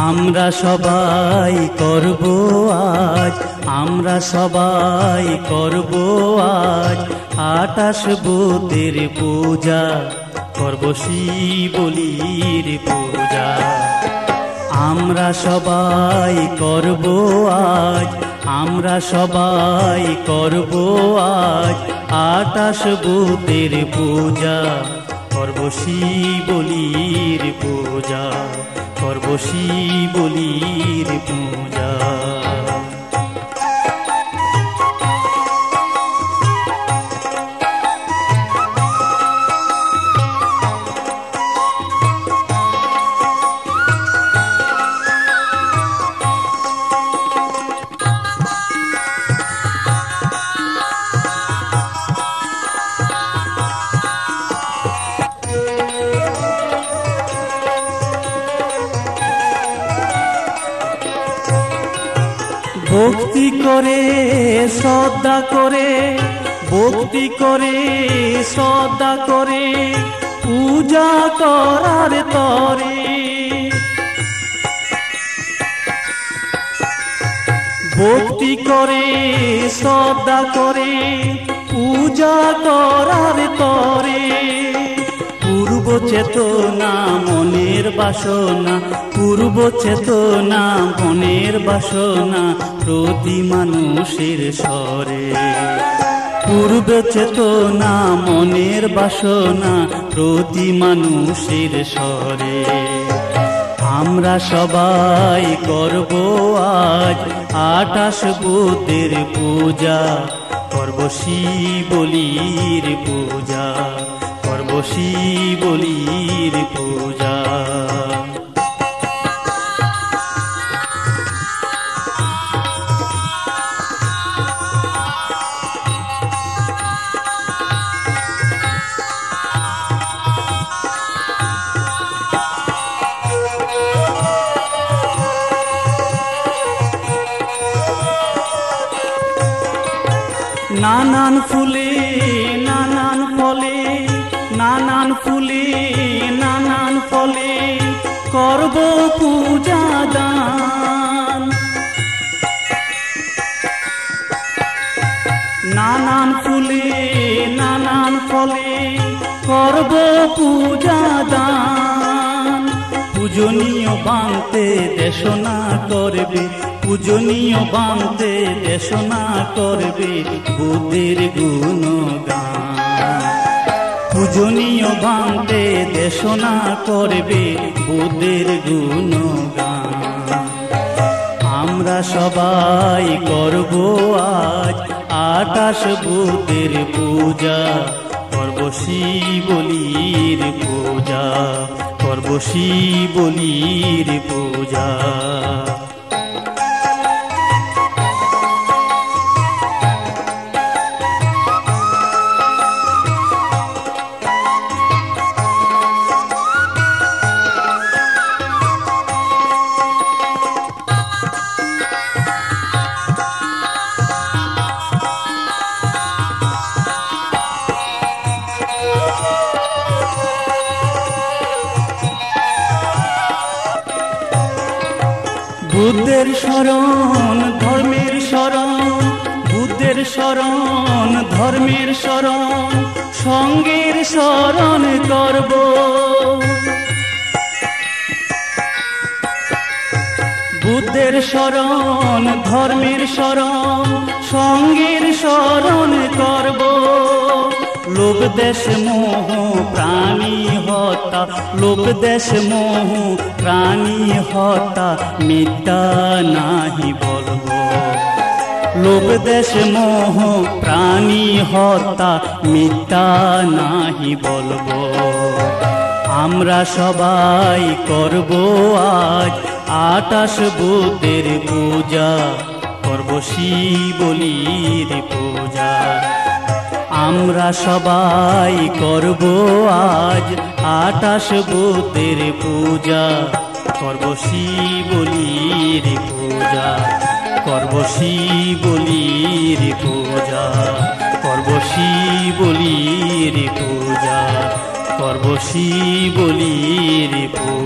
আমরা সবাই করব আজ, আমরা সবাই করব আজ 28 ভূতের পূজা, করব শিবলির পূজা। আমরা সবাই করব আজ, আমরা সবাই করব আজ 28 ভূতের পূজা, করব শিবলির পূজা, করব শিবলির পূজা। ভক্তি করে শ্রদ্ধা করে, ভক্তি করে শ্রদ্ধা করে পূজা করার তরে, ভক্তি করে শ্রদ্ধা করে পূজা করার তরে। পূর্ব চেতনা মনের বাসনা, পূর্ব চেতনা মনের বাসনা প্রতি মানুষের স্বরে, পূর্ব চেতনা মনের বাসনা প্রতি মানুষের স্বরে। আমরা সবাই করব আজ 28 ভূতের পূজা, করব শিবলির পূজা, করব শিবলির পূজা। নানান ফুলে নানান ফলে, নানান ফুলে নানান ফলে করব পূজা দান। নানান ফুলে নানান ফলে করব পূজা দান। পূজনীয় বানতে দেশনা করবে, পূজনীয় বানতে দেশনা করবে বুদ্ধের গুণগান। পূজনীয় বানতে দেশনা করবে বুদ্ধের গুণগান। আমরা সবাই করব আজ 28 ভূতের পূজা, করব শিবলির পূজা, করব শিবলির পূজা। বুদ্ধের শরণ ধর্মের শরণ, বুদ্ধের শরণ ধর্মের শরণ সঙ্গের শরণ করব। বুদ্ধের শরণ ধর্মের শরণ সঙ্গের শরণ করব। লোভ দেশ মোহ প্রাণী হত্যা, লোভ দেশ মোহ প্রাণী হত্যা মিথ্যা নাহি বলবো। লোভ দেশ মোহ প্রাণী হত্যা মিথ্যা নাহি বলবো। আমরা সবাই করব আজ 28 বুদ্ধের পূজা করব শিবলির পূজা। আমরা সবাই করব আজ 28 বুদ্ধের পূজা, করব শিবলির পূজা, করব শিবলির পূজা, করব শিবলির পূজা, করব শিবলির পূজা।